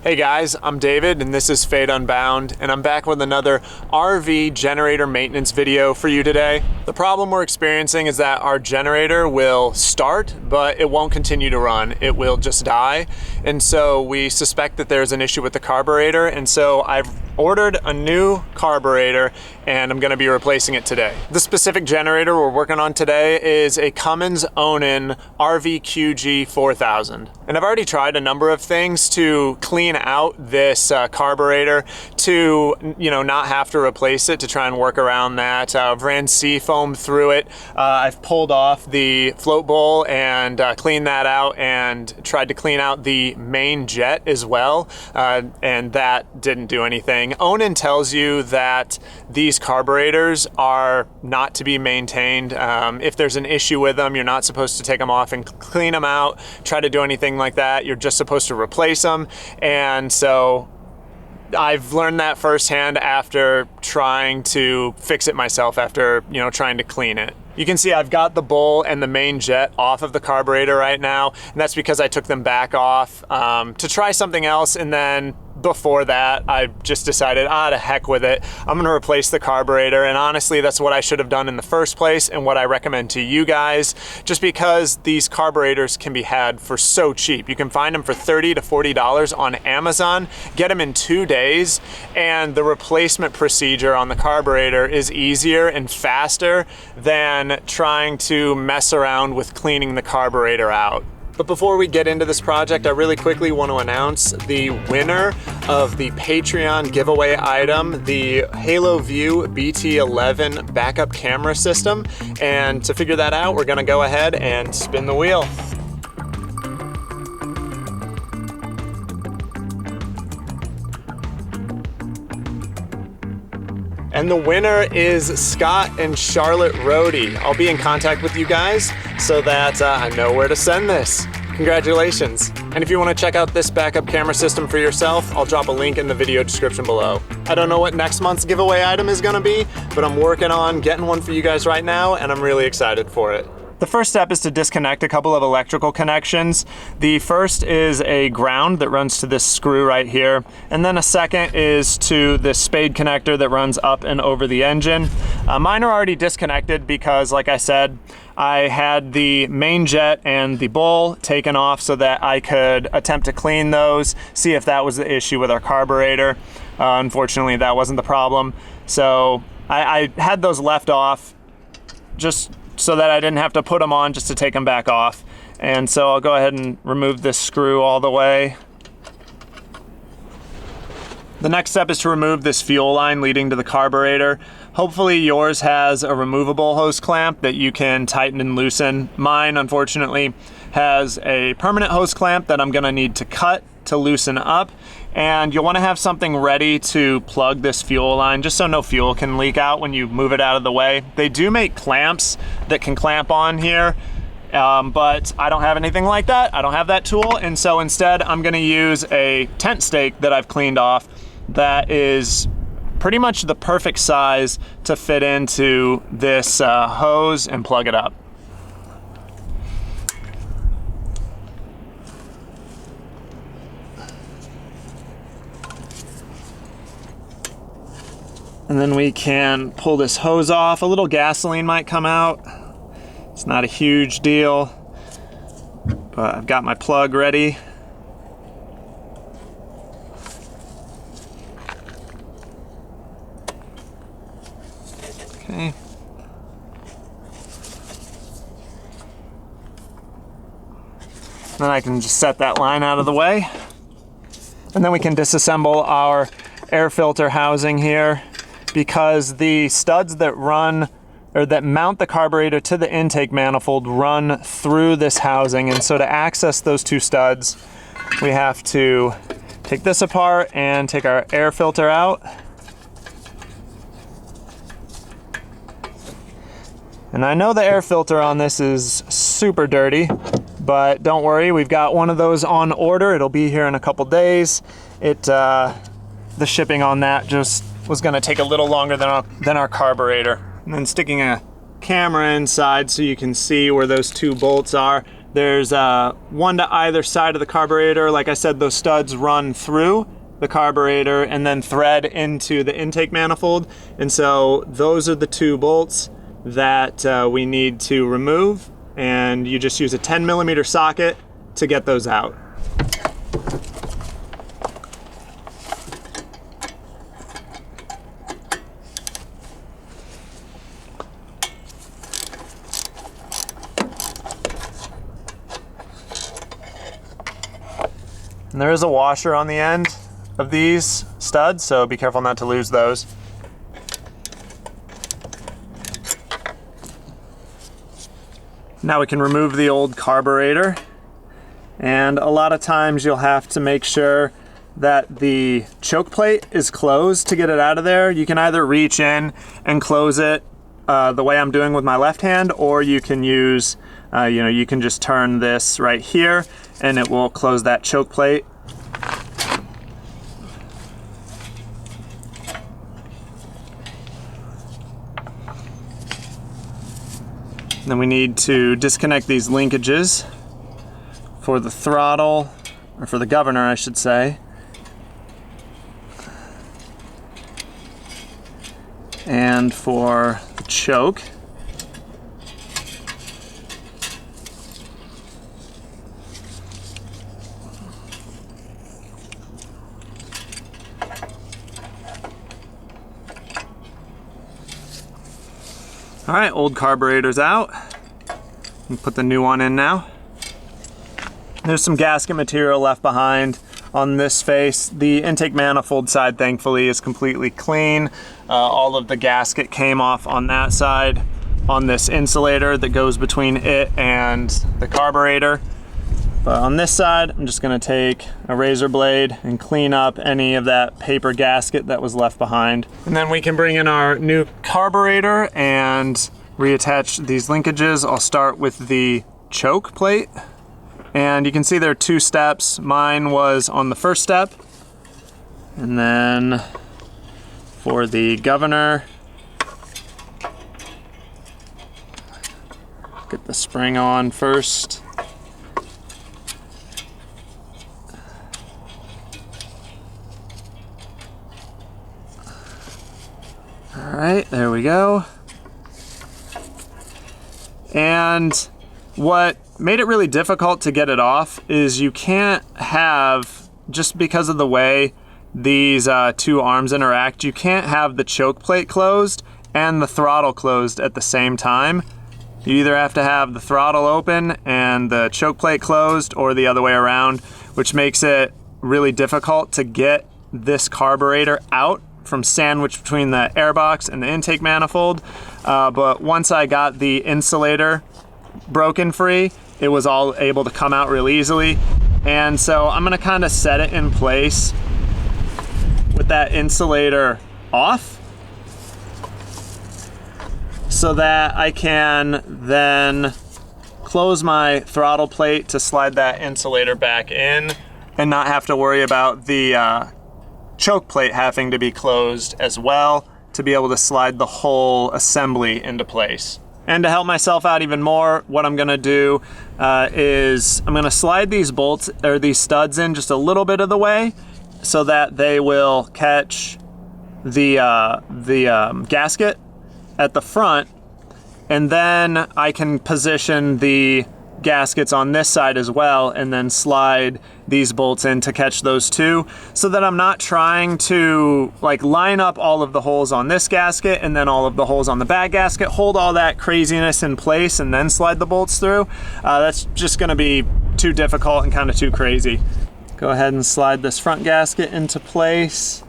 Hey guys, I'm David and this is Fate Unbound, and I'm back with another RV generator maintenance video for you today. The problem we're experiencing is that our generator will start, but it won't continue to run. It will just die. And so we suspect that there's an issue with the carburetor, and so I've ordered a new carburetor and I'm gonna be replacing it today. The specific generator we're working on today is a Cummins Onan RV QG 4000. And I've already tried a number of things to clean out this carburetor to, not have to replace it, to try and work around that. I've ran seafoam through it. I've pulled off the float bowl and cleaned that out, and tried to clean out the main jet as well, and that didn't do anything. Onan tells you that these carburetors are not to be maintained. If there's an issue with them, you're not supposed to take them off and clean them out, try to do anything like that. You're just supposed to replace them. And so I've learned that firsthand after trying to fix it myself, after trying to clean it. You can see I've got the bowl and the main jet off of the carburetor right now, and that's because I took them back off to try something else, and then before that I just decided, to heck with it. I'm gonna replace the carburetor, and honestly that's what I should have done in the first place, and what I recommend to you guys, just because these carburetors can be had for so cheap. You can find them for $30 to $40 on Amazon, get them in 2 days, and the replacement procedure on the carburetor is easier and faster than trying to mess around with cleaning the carburetor out. But before we get into this project, I really quickly want to announce the winner of the Patreon giveaway item, the Halo View BT11 backup camera system. And to figure that out, we're gonna go ahead and spin the wheel. And the winner is Scott and Charlotte Rohde. I'll be in contact with you guys so that I know where to send this. Congratulations. And if you want to check out this backup camera system for yourself, I'll drop a link in the video description below. I don't know what next month's giveaway item is gonna be, but I'm working on getting one for you guys right now, and I'm really excited for it. The first step is to disconnect a couple of electrical connections. The first is a ground that runs to this screw right here, and then a second is to this spade connector that runs up and over the engine. Mine are already disconnected because, like I said, I had the main jet and the bowl taken off so that I could attempt to clean those, see if that was the issue with our carburetor. Unfortunately, that wasn't the problem. So I had those left off just so that I didn't have to put them on just to take them back off. And so I'll go ahead and remove this screw all the way. The next step is to remove this fuel line leading to the carburetor. Hopefully yours has a removable hose clamp that you can tighten and loosen. Mine, unfortunately, has a permanent hose clamp that I'm gonna need to cut to loosen up. And you'll wanna have something ready to plug this fuel line just so no fuel can leak out when you move it out of the way. They do make clamps that can clamp on here, but I don't have anything like that. I don't have that tool, and so instead I'm gonna use a tent stake that I've cleaned off that is pretty much the perfect size to fit into this hose and plug it up. And then we can pull this hose off. A little gasoline might come out. It's not a huge deal, but I've got my plug ready. Okay. Then I can just set that line out of the way. And then we can disassemble our air filter housing here, because the studs that run or that mount the carburetor to the intake manifold run through this housing. And so to access those two studs, we have to take this apart and take our air filter out. And I know the air filter on this is super dirty, but don't worry, we've got one of those on order. It'll be here in a couple days. The shipping on that just was gonna take a little longer than our carburetor. And then sticking a camera inside so you can see where those two bolts are. There's one to either side of the carburetor. Like I said, those studs run through the carburetor and then thread into the intake manifold. And so those are the 2 bolts that we need to remove. And you just use a 10mm socket to get those out. And there is a washer on the end of these studs, so be careful not to lose those. Now we can remove the old carburetor, and a lot of times you'll have to make sure that the choke plate is closed to get it out of there. You can either reach in and close it the way I'm doing with my left hand, or you can use, you can just turn this right here and it will close that choke plate. Then we need to disconnect these linkages for the throttle, or for the governor, I should say. And for the choke. All right, old carburetor's out. And put the new one in now. There's some gasket material left behind on this face. The intake manifold side, thankfully, is completely clean. All of the gasket came off on that side on this insulator that goes between it and the carburetor. But on this side, I'm just gonna take a razor blade and clean up any of that paper gasket that was left behind. And then we can bring in our new carburetor and reattach these linkages. I'll start with the choke plate. And you can see there are 2 steps. Mine was on the first step. And then for the governor, get the spring on first. All right, there we go. And what made it really difficult to get it off is you can't have, just because of the way these 2 arms interact, you can't have the choke plate closed and the throttle closed at the same time. You either have to have the throttle open and the choke plate closed, or the other way around, which makes it really difficult to get this carburetor out from sandwiched between the airbox and the intake manifold. But once I got the insulator broken free, it was all able to come out real easily. And so I'm gonna kind of set it in place with that insulator off so that I can then close my throttle plate to slide that insulator back in and not have to worry about the choke plate having to be closed as well to be able to slide the whole assembly into place. And to help myself out even more, what I'm gonna do is I'm gonna slide these bolts, or these studs, in just a little bit of the way so that they will catch the gasket at the front, and then I can position the gaskets on this side as well and then slide these bolts in to catch those too, so that I'm not trying to like line up all of the holes on this gasket and then all of the holes on the back gasket, hold all that craziness in place and then slide the bolts through. That's just gonna be too difficult and kind of too crazy. Go ahead and slide this front gasket into place.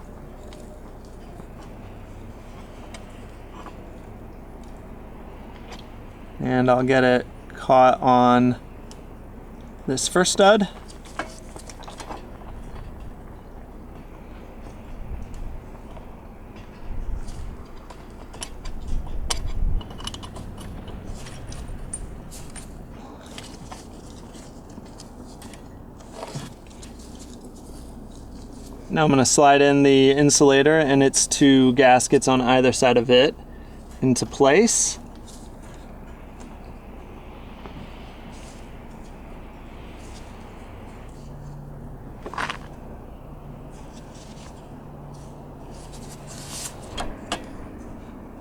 And I'll get it caught on this first stud. Now I'm going to slide in the insulator and its 2 gaskets on either side of it into place.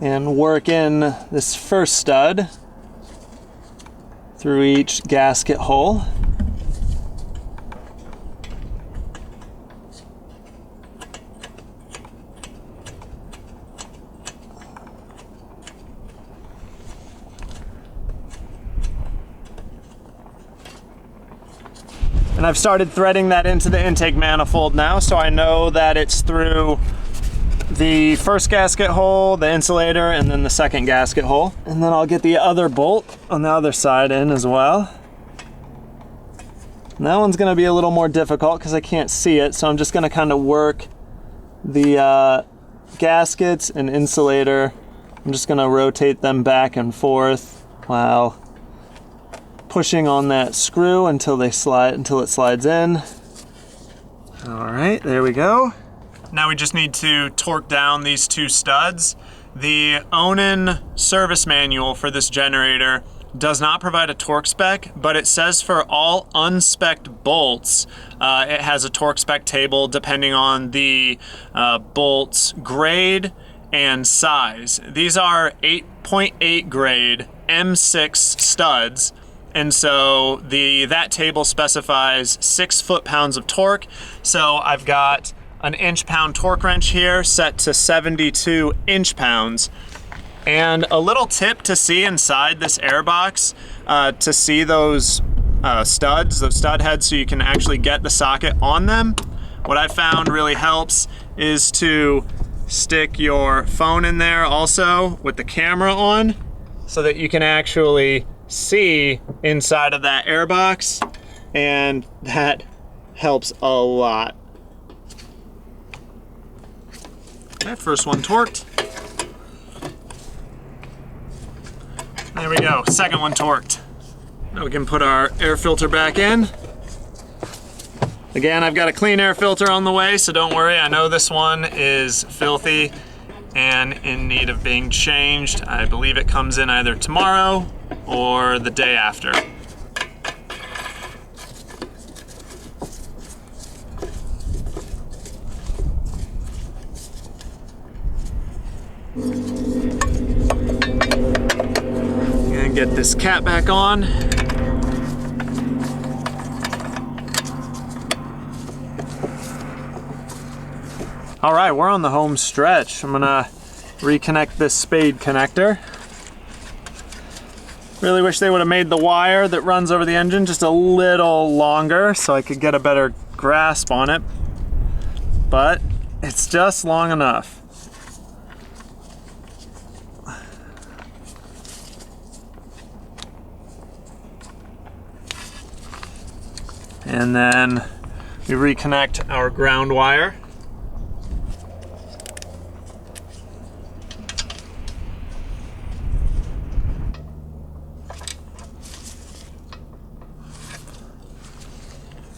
and work in this first stud through each gasket hole. And I've started threading that into the intake manifold now, so I know that it's through the first gasket hole, the insulator, and then the second gasket hole. And then I'll get the other bolt on the other side in as well. And that one's gonna be a little more difficult because I can't see it, so I'm just gonna kind of work the gaskets and insulator. I'm just gonna rotate them back and forth while pushing on that screw until it slides in. All right, there we go. Now we just need to torque down these two studs. The Onan service manual for this generator does not provide a torque spec, but it says for all unspec'd bolts, it has a torque spec table depending on the bolt's grade and size. These are 8.8 grade M6 studs. And so that table specifies 6 foot-pounds of torque. So I've got an inch-pound torque wrench here set to 72 inch-pounds. And a little tip to see inside this airbox, to see those studs, those stud heads, so you can actually get the socket on them. What I found really helps is to stick your phone in there also with the camera on so that you can actually see inside of that airbox, and that helps a lot. Okay, first one torqued. There we go, second one torqued. Now we can put our air filter back in. Again, I've got a clean air filter on the way, so don't worry. I know this one is filthy and in need of being changed. I believe it comes in either tomorrow or the day after. And get this cap back on. All right, we're on the home stretch. I'm gonna reconnect this spade connector. Really wish they would have made the wire that runs over the engine just a little longer so I could get a better grasp on it, but it's just long enough. And then we reconnect our ground wire.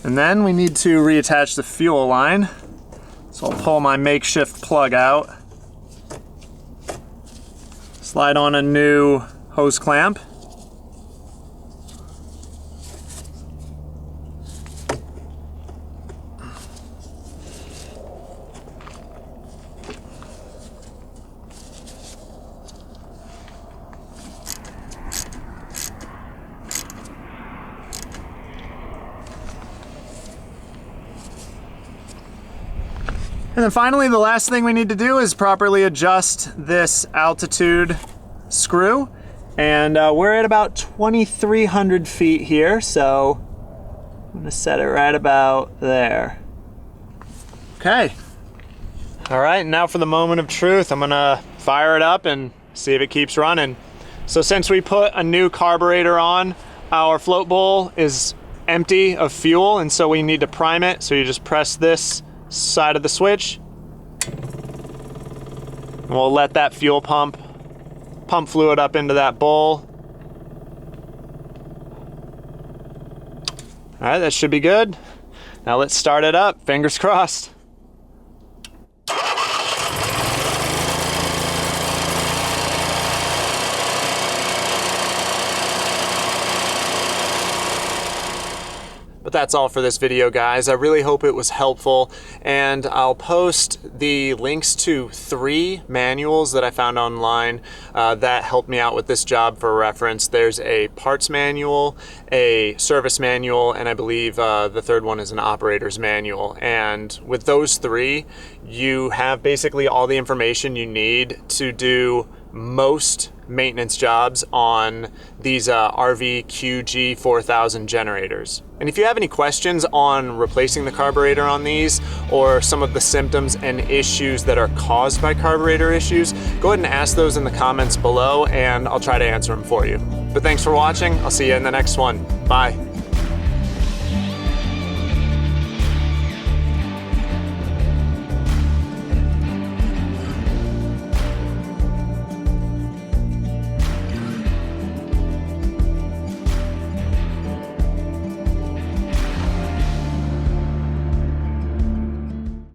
And then we need to reattach the fuel line. So I'll pull my makeshift plug out, slide on a new hose clamp, and then finally, the last thing we need to do is properly adjust this altitude screw. And we're at about 2,300 feet here, so I'm gonna set it right about there. Okay. All right, now for the moment of truth. I'm gonna fire it up and see if it keeps running. So since we put a new carburetor on, our float bowl is empty of fuel, and so we need to prime it. So you just press this side of the switch. And we'll let that fuel pump fluid up into that bowl. All right, that should be good. Now let's start it up, fingers crossed. But that's all for this video, guys. I really hope it was helpful, and I'll post the links to 3 manuals that I found online that helped me out with this job for reference. There's a parts manual, a service manual, and I believe the third one is an operator's manual. And with those 3, you have basically all the information you need to do most maintenance jobs on these RV QG 4000 generators. And if you have any questions on replacing the carburetor on these, or some of the symptoms and issues that are caused by carburetor issues, go ahead and ask those in the comments below and I'll try to answer them for you. But thanks for watching. I'll see you in the next one. Bye.